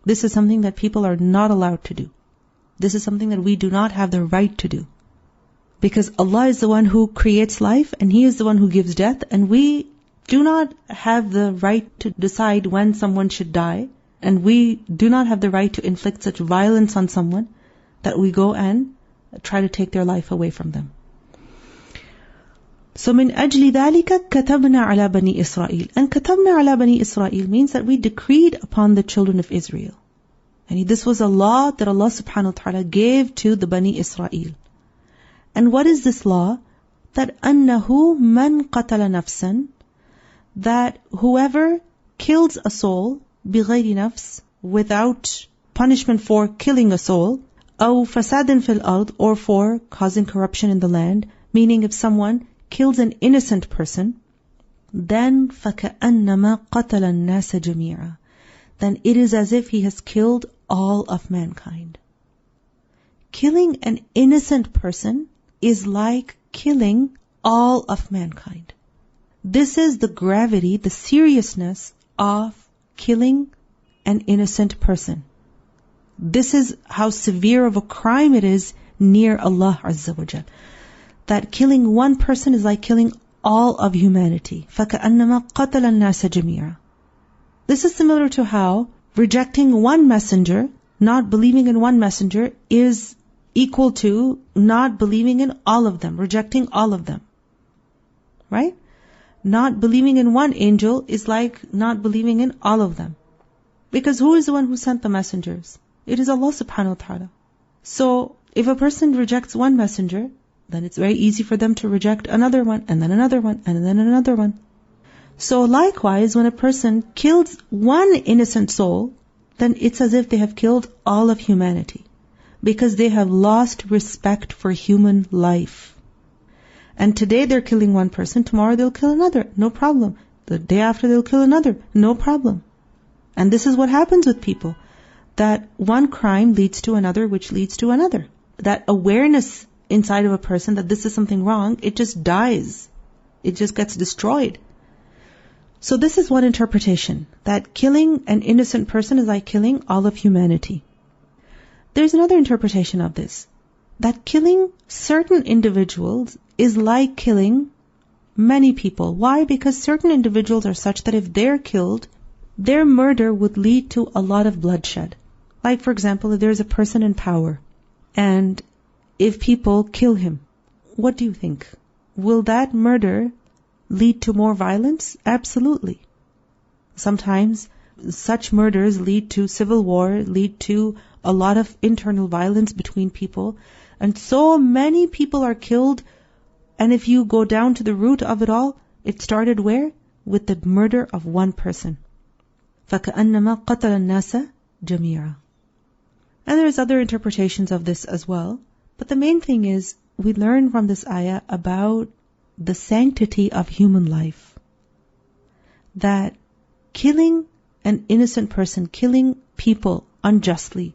This is something that people are not allowed to do. This is something that we do not have the right to do. Because Allah is the one who creates life and He is the one who gives death, and we do not have the right to decide when someone should die, and we do not have the right to inflict such violence on someone that we go and try to take their life away from them. So من أجل ذلك كتبنا على بني إسرائيل. And كتبنا على بني إسرائيل means that we decreed upon the children of Israel. And this was a law that Allah subhanahu wa ta'ala gave to the Bani Israel. And what is this law? That أنه من قتل نفسا, that whoever kills a soul بغير نفس, without punishment for killing a soul, أو فساد في الأرض, or for causing corruption in the land, meaning if someone kills an innocent person, then فكأنما قتل الناس جميعا, then it is as if he has killed all of mankind. Killing an innocent person is like killing all of mankind. This is the gravity, the seriousness of killing an innocent person. This is how severe of a crime it is near Allah Azza wa Jal. That killing one person is like killing all of humanity. فَكَأَنَّمَا قَتَلَ النَّاسَ جَمِيعًا. This is similar to how rejecting one messenger, not believing in one messenger, is equal to not believing in all of them, rejecting all of them. Right? Not believing in one angel is like not believing in all of them. Because who is the one who sent the messengers? It is Allah subhanahu wa ta'ala. So, if a person rejects one messenger, then it's very easy for them to reject another one, and then another one, and then another one. So likewise, when a person kills one innocent soul, then it's as if they have killed all of humanity. Because they have lost respect for human life. And today they're killing one person, tomorrow they'll kill another, no problem. The day after they'll kill another, no problem. And this is what happens with people. That one crime leads to another, which leads to another. That awareness inside of a person that this is something wrong, it just dies. It just gets destroyed. So this is one interpretation. That killing an innocent person is like killing all of humanity. There's another interpretation of this. That killing certain individuals is like killing many people. Why? Because certain individuals are such that if they're killed, their murder would lead to a lot of bloodshed. Like, for example, if there's a person in power, and if people kill him, what do you think? Will that murder lead to more violence? Absolutely. Sometimes such murders lead to civil war, lead to a lot of internal violence between people, and so many people are killed. And if you go down to the root of it all, it started where? With the murder of one person. فَكَأَنَّمَا قَتَلَ النَّاسَ جَمِيعًا. And there's other interpretations of this as well. But the main thing is, we learn from this ayah about the sanctity of human life. That killing an innocent person, killing people unjustly,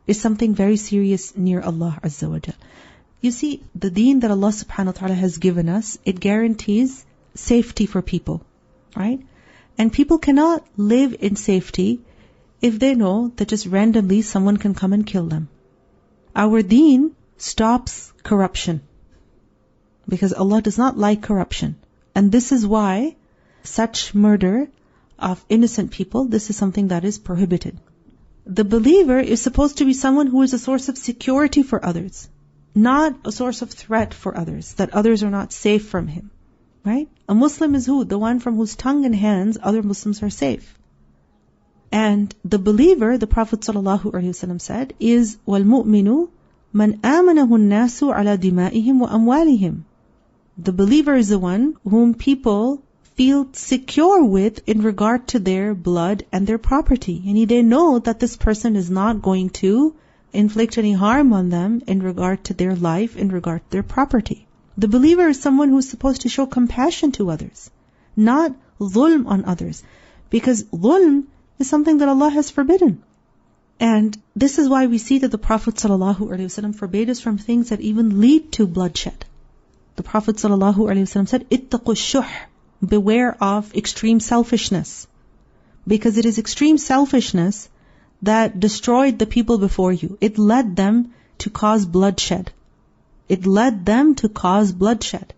is something very serious near Allah Azza wa Jal. You see, the deen that Allah subhanahu wa ta'ala has given us, it guarantees safety for people, right? And people cannot live in safety if they know that just randomly someone can come and kill them. Our deen stops corruption, because Allah does not like corruption. And this is why such murder of innocent people, this is something that is prohibited. The believer is supposed to be someone who is a source of security for others, not a source of threat for others, that others are not safe from him. Right? A Muslim is who? The one from whose tongue and hands other Muslims are safe. And the believer, the Prophet ﷺ said, is وَالْمُؤْمِنُ مَنْ آمَنَهُ النَّاسُ عَلَى دِمَائِهِمْ وَأَمْوَالِهِمْ. The believer is the one whom people feel secure with in regard to their blood and their property. And they know that this person is not going to inflict any harm on them in regard to their life, in regard to their property. The believer is someone who is supposed to show compassion to others, not dhulm on others. Because dhulm is something that Allah has forbidden. And this is why we see that the Prophet ﷺ forbade us from things that even lead to bloodshed. The Prophet ﷺ said, ittaqu shuh, beware of extreme selfishness. Because it is extreme selfishness that destroyed the people before you. It led them to cause bloodshed. It led them to cause bloodshed.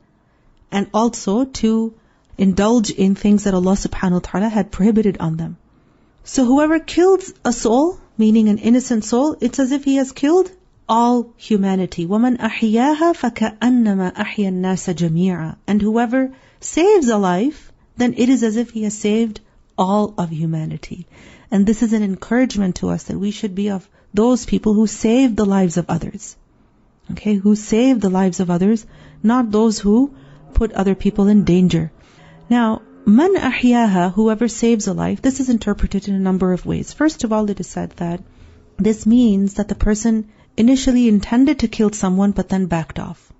And also to indulge in things that Allah subhanahu wa ta'ala had prohibited on them. So whoever kills a soul, meaning an innocent soul, it's as if he has killed all humanity. وَمَنْ أَحْيَاهَا فَكَأَنَّمَا أَحْيَا النَّاسَ جَمِيعًا. And whoever saves a life, then it is as if he has saved all of humanity. And this is an encouragement to us that we should be of those people who save the lives of others. Okay, who save the lives of others, not those who put other people in danger. Now, man ahyaha, whoever saves a life, this is interpreted in a number of ways. First of all, it is said that this means that the person initially intended to kill someone but then backed off.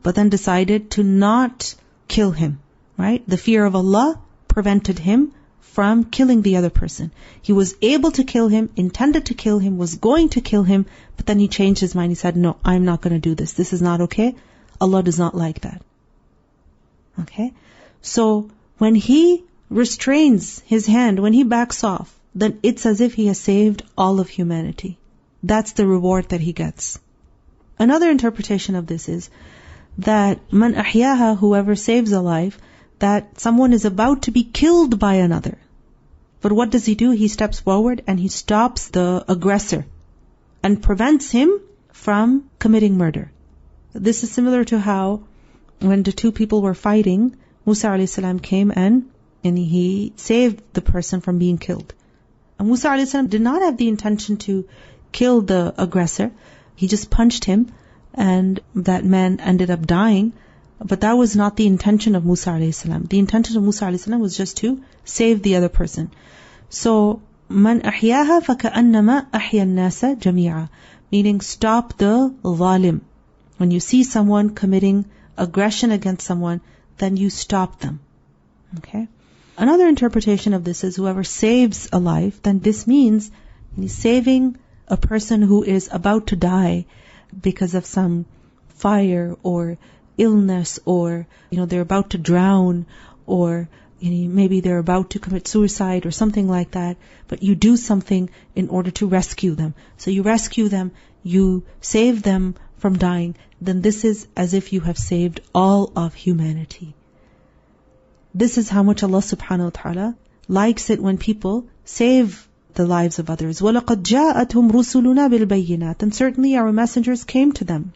But then decided to not kill him, right? The fear of Allah prevented him from killing the other person. He was able to kill him, intended to kill him, was going to kill him, but then he changed his mind. He said, no, I'm not going to do this. This is not okay. Allah does not like that. Okay? So, when he restrains his hand, when he backs off, then it's as if he has saved all of humanity. That's the reward that he gets. Another interpretation of this is that man ahyaha, whoever saves a life, that someone is about to be killed by another. But what does he do? He steps forward and he stops the aggressor and prevents him from committing murder. This is similar to how when the two people were fighting, Musa a.s. came and he saved the person from being killed. And Musa a.s. did not have the intention to kill the aggressor. He just punched him and that man ended up dying. But that was not the intention of Musa a.s. The intention of Musa a.s. was just to save the other person. So, man ahyaha فَكَأَنَّمَا أَحْيَا النَّاسَ جَمِيعًا. Meaning stop the zalim. When you see someone committing aggression against someone, then you stop them. Okay? Another interpretation of this is whoever saves a life, then this means he's saving a person who is about to die because of some fire or illness, or they're about to drown, or maybe they're about to commit suicide or something like that, but you do something in order to rescue them. So you rescue them, you save them from dying, then this is as if you have saved all of humanity. This is how much Allah subhanahu wa ta'ala likes it when people save the lives of others. وَلَقَدْ جَاءَتْهُمْ رُسُلُنَا بِالْبَيِّنَاتِ. And certainly our messengers came to them.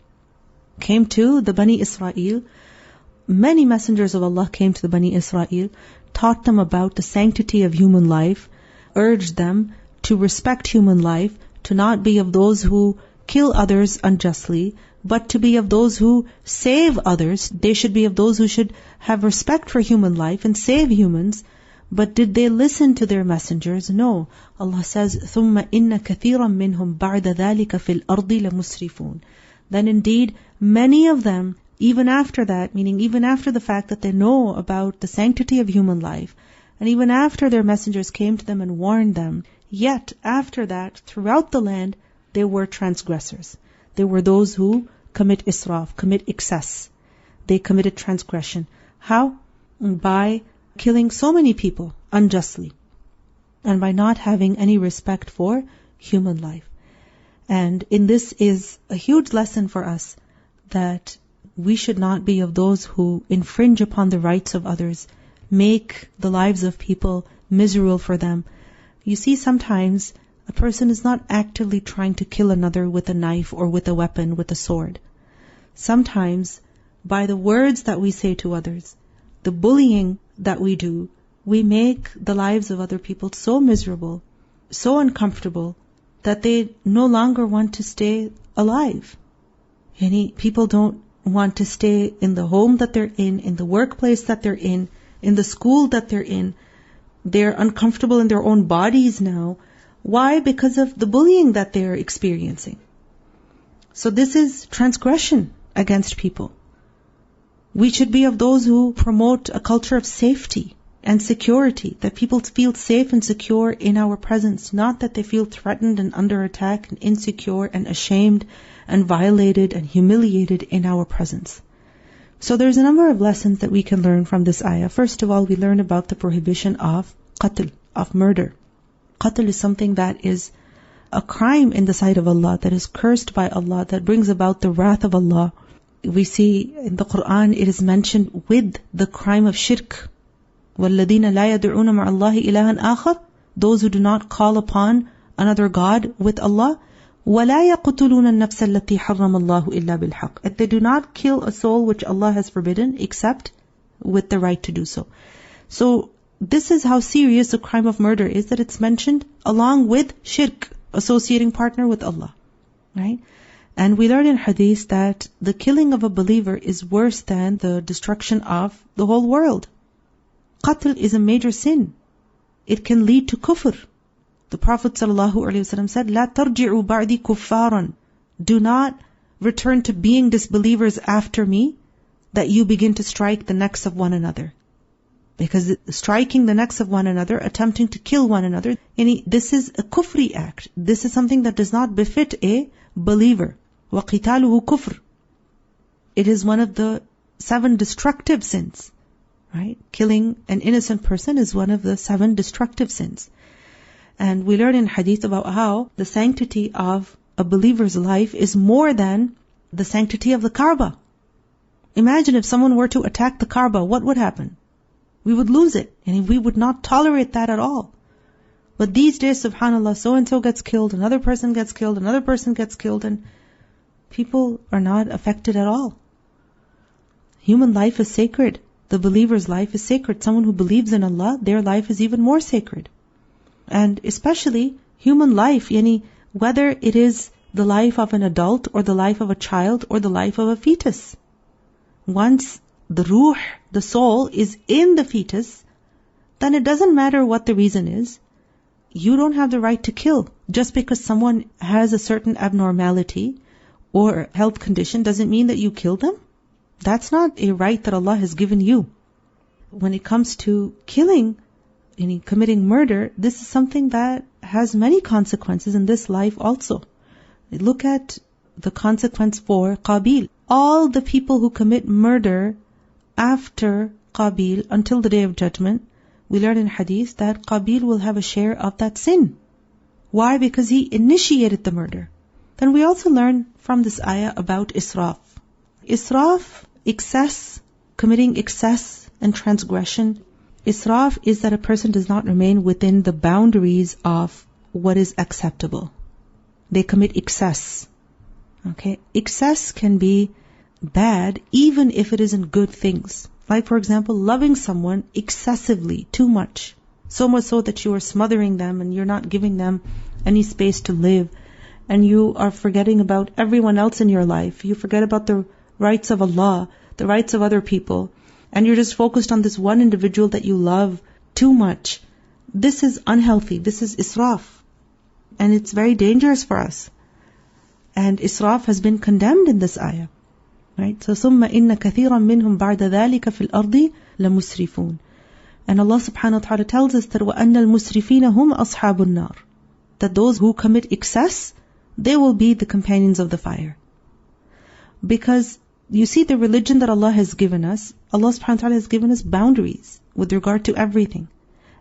Came to the Bani Israel. Many messengers of Allah came to the Bani Israel, taught them about the sanctity of human life, urged them to respect human life, to not be of those who kill others unjustly, but to be of those who save others. They should be of those who should have respect for human life and save humans. But did they listen to their messengers? No. Allah says, ثُمَّ إِنَّ كَثِيرًا مِّنْهُمْ بَعْدَ ذَلِكَ فِي الْأَرْضِ لَمُسْرِفُونَ. Then indeed, many of them, even after that, meaning even after the fact that they know about the sanctity of human life, and even after their messengers came to them and warned them, yet after that, throughout the land, they were transgressors. They were those who commit israf, commit excess. They committed transgression. How? By killing so many people unjustly, and by not having any respect for human life. And in this is a huge lesson for us, that we should not be of those who infringe upon the rights of others, make the lives of people miserable for them. You see, sometimes a person is not actively trying to kill another with a knife or with a weapon, with a sword. Sometimes, by the words that we say to others, the bullying that we do, we make the lives of other people so miserable, so uncomfortable, that they no longer want to stay alive. People don't want to stay in the home that they're in the workplace that they're in the school that they're in. They're uncomfortable in their own bodies now. Why? Because of the bullying that they're experiencing. So this is transgression against people. We should be of those who promote a culture of safety and security, that people feel safe and secure in our presence, not that they feel threatened and under attack and insecure and ashamed and violated and humiliated in our presence. So there's a number of lessons that we can learn from this ayah. First of all, we learn about the prohibition of qatl, of murder. Qatl is something that is a crime in the sight of Allah, that is cursed by Allah, that brings about the wrath of Allah. We see in the Quran it is mentioned with the crime of shirk. وَالَّذِينَ لَا يَدْعُونَ مَعَ اللَّهِ إِلَهًا آخَرَ. Those who do not call upon another God with Allah. وَلَا يَقْتُلُونَ النَّفْسَ الَّتِي حَرَّمَ اللَّهُ إِلَّا بِالْحَقِّ. And they do not kill a soul which Allah has forbidden except with the right to do so. So this is how serious the crime of murder is, that it's mentioned along with shirk, associating partner with Allah. Right? And we learn in hadith that the killing of a believer is worse than the destruction of the whole world. Qatl is a major sin. It can lead to kufr. The Prophet ﷺ said, "La tarji'u ba'di kuffaran." Do not return to being disbelievers after me, that you begin to strike the necks of one another. Because striking the necks of one another, attempting to kill one another, this is a kufri act. This is something that does not befit a believer. وَقِتَالُهُ كُفْرٌ. It is one of the 7 destructive sins. Right? Killing an innocent person is one of the 7 destructive sins. And we learn in hadith about how the sanctity of a believer's life is more than the sanctity of the Kaaba. Imagine if someone were to attack the Kaaba, what would happen? We would lose it, and we would not tolerate that at all. But these days, subhanAllah, so-and-so gets killed, another person gets killed, another person gets killed, and people are not affected at all. Human life is sacred. The believer's life is sacred. Someone who believes in Allah, their life is even more sacred. And especially human life, whether it is the life of an adult or the life of a child or the life of a fetus. Once the ruh, the soul, is in the fetus, then it doesn't matter what the reason is. You don't have the right to kill. Just because someone has a certain abnormality or health condition doesn't mean that you kill them. That's not a right that Allah has given you. When it comes to killing, committing murder, this is something that has many consequences in this life also. Look at the consequence for Qabeel. All the people who commit murder after Qabeel until the Day of Judgment, we learn in hadith that Qabeel will have a share of that sin. Why? Because he initiated the murder. Then we also learn from this ayah about israf. Israf, excess, committing excess and transgression. Israf is that a person does not remain within the boundaries of what is acceptable. They commit excess. Okay? Excess can be bad even if it isn't good things. Like for example, loving someone excessively, too much. So much so that you are smothering them and you're not giving them any space to live. And you are forgetting about everyone else in your life. You forget about the rights of Allah, the rights of other people. And you're just focused on this one individual that you love too much. This is unhealthy. This is israf. And it's very dangerous for us. And israf has been condemned in this ayah. Right? So, ثُمَّ إِنَّ كَثِيرًا مِّنْهُمْ بَعْدَ ذَلِكَ فِي الْأَرْضِ لَمُسْرِفُونَ. And Allah subhanahu wa ta'ala tells us that وَأَنَّ الْمُسْرِفِينَ هُمْ أَصْحَابُ النَّارِ. That those who commit excess, they will be the companions of the fire. Because you see the religion that Allah has given us, Allah subhanahu wa ta'ala has given us boundaries with regard to everything.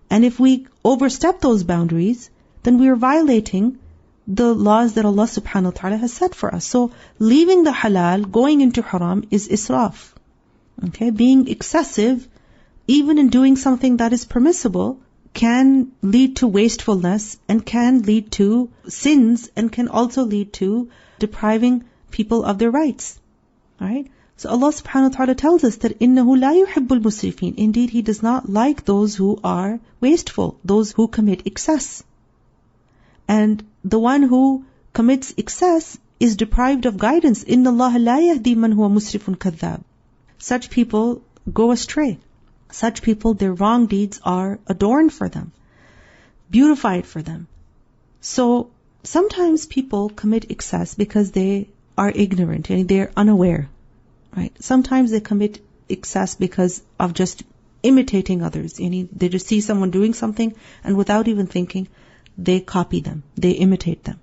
And if we overstep those boundaries, then we are violating the laws that Allah subhanahu wa ta'ala has set for us. So leaving the halal, going into haram is israf. Okay, being excessive, even in doing something that is permissible, can lead to wastefulness and can lead to sins and can also lead to depriving people of their rights. Alright? So Allah subhanahu wa ta'ala tells us that إِنَّهُ لَا يُحِبُّ الْمُسْرِفِينَ. Indeed, He does not like those who are wasteful, those who commit excess. And the one who commits excess is deprived of guidance. إِنَّ اللَّهَ لَا يَهْدِي مَنْ هُوَ مُسْرِفٌ كَذَّابٌ. Such people go astray. Such people, their wrong deeds are adorned for them, beautified for them. So sometimes people commit excess because they are ignorant and they're unaware. Right? Sometimes they commit excess because of just imitating others. They just see someone doing something and without even thinking, they copy them, they imitate them.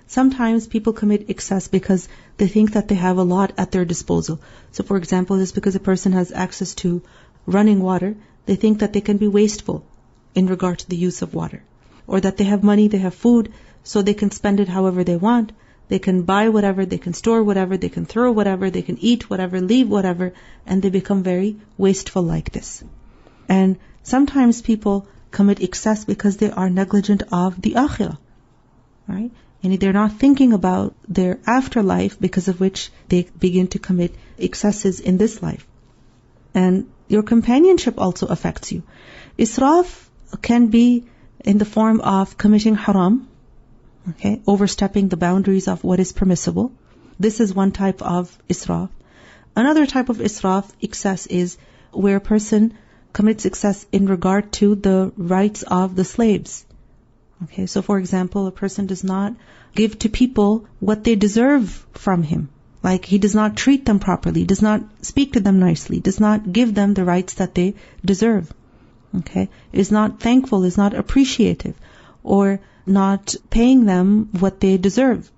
Sometimes people commit excess because they think that they have a lot at their disposal. So for example, just because a person has access to running water, they think that they can be wasteful in regard to the use of water. Or that they have money, they have food, so they can spend it however they want. They can buy whatever, they can store whatever, they can throw whatever, they can eat whatever, leave whatever, and they become very wasteful like this. And sometimes people commit excess because they are negligent of the akhirah. Right? And they're not thinking about their afterlife, because of which they begin to commit excesses in this life. And your companionship also affects you. Israf can be in the form of committing haram, okay, overstepping the boundaries of what is permissible. This is one type of israf. Another type of israf, excess, is where a person commits excess in regard to the rights of the slaves. Okay, so for example, a person does not give to people what they deserve from him. Like he does not treat them properly, does not speak to them nicely, does not give them the rights that they deserve. Okay, is not thankful, is not appreciative, or not paying them what they deserve.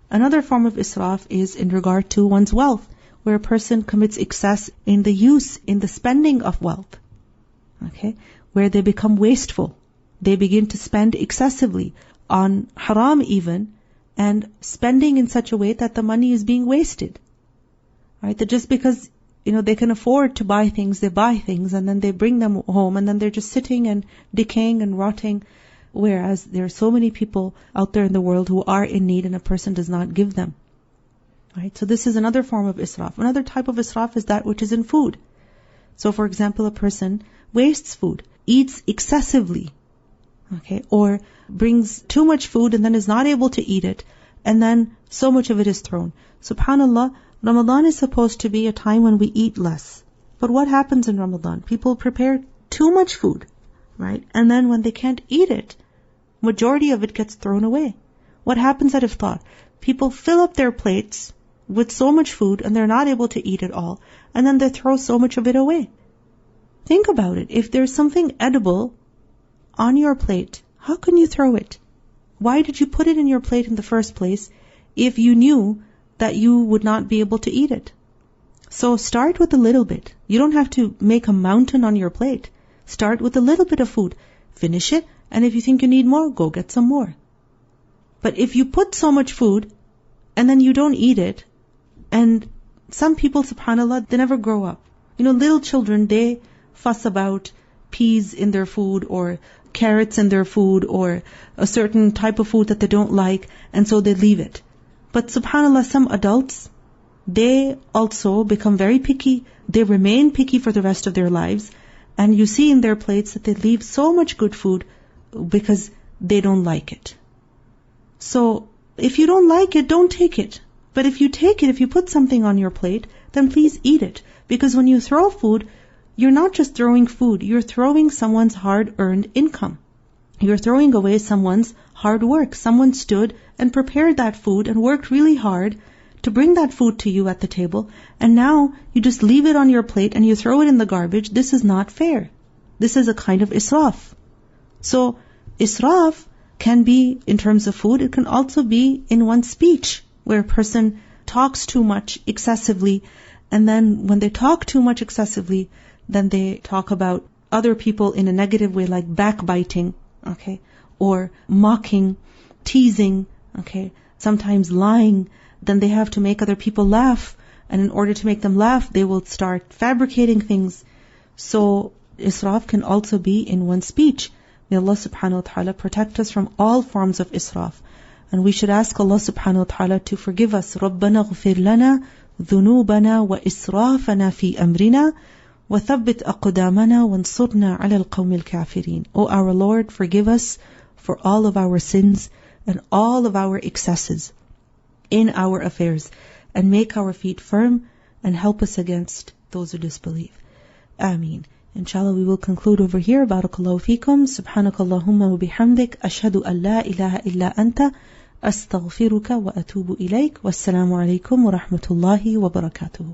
Another form of israf is in regard to one's wealth, where a person commits excess in the use, in the spending of wealth. Okay, where they become wasteful. They begin to spend excessively on haram even, and spending in such a way that the money is being wasted. Right? That just because, they can afford to buy things, they buy things and then they bring them home and then they're just sitting and decaying and rotting. Whereas there are so many people out there in the world who are in need and a person does not give them. Right? So this is another form of israf. Another type of israf is that which is in food. So for example, a person wastes food, eats excessively, okay, or brings too much food and then is not able to eat it, and then so much of it is thrown. SubhanAllah, Ramadan is supposed to be a time when we eat less. But what happens in Ramadan? People prepare too much food, right? And then when they can't eat it, majority of it gets thrown away. What happens at iftar? People fill up their plates with so much food and they're not able to eat it all, and then they throw so much of it away. Think about it. If there's something edible on your plate, how can you throw it? Why did you put it in your plate in the first place if you knew that you would not be able to eat it? So start with a little bit. You don't have to make a mountain on your plate. Start with a little bit of food. Finish it, and if you think you need more, go get some more. But if you put so much food and then you don't eat it, and some people, subhanAllah, they never grow up. Little children, they fuss about peas in their food or carrots in their food or a certain type of food that they don't like, and so they leave it. But subhanAllah, some adults, they also become very picky. They remain picky for the rest of their lives. And you see in their plates that they leave so much good food because they don't like it. So if you don't like it, don't take it. But if you take it, if you put something on your plate, then please eat it. Because when you throw food, you're not just throwing food, you're throwing someone's hard-earned income. You're throwing away someone's hard work. Someone stood and prepared that food and worked really hard to bring that food to you at the table, and now you just leave it on your plate and you throw it in the garbage. This is not fair. This is a kind of israf. So, israf can be in terms of food. It can also be in one's speech, where a person talks too much excessively, and then when they talk too much excessively, then they talk about other people in a negative way, like backbiting, okay, or mocking, teasing, okay, sometimes lying. Then they have to make other people laugh, and in order to make them laugh, they will start fabricating things. So israf can also be in one's speech. May Allah subhanahu wa ta'ala protect us from all forms of israf. And we should ask Allah subhanahu wa ta'ala to forgive us. رَبَّنَا اغْفِرْ لَنَا ذُنُوبَنَا وَإِسْرَافَنَا فِي أَمْرِنَا وَثَبِّتْ أَقْدَامَنَا وَانصُرْنَا عَلَى الْقَوْمِ الْكَافِرِينَ. O our Lord, forgive us for all of our sins and all of our excesses in our affairs, and make our feet firm and help us against those who disbelieve. Ameen. Inshallah, we will conclude over here. Barakallahu feekum. Subhanakallahumma wa bihamdik. Ashhadu an la ilaha illa anta. Astaghfiruka wa atubu ilayk. Wassalamu alaikum wa rahmatullahi wa barakatuhu.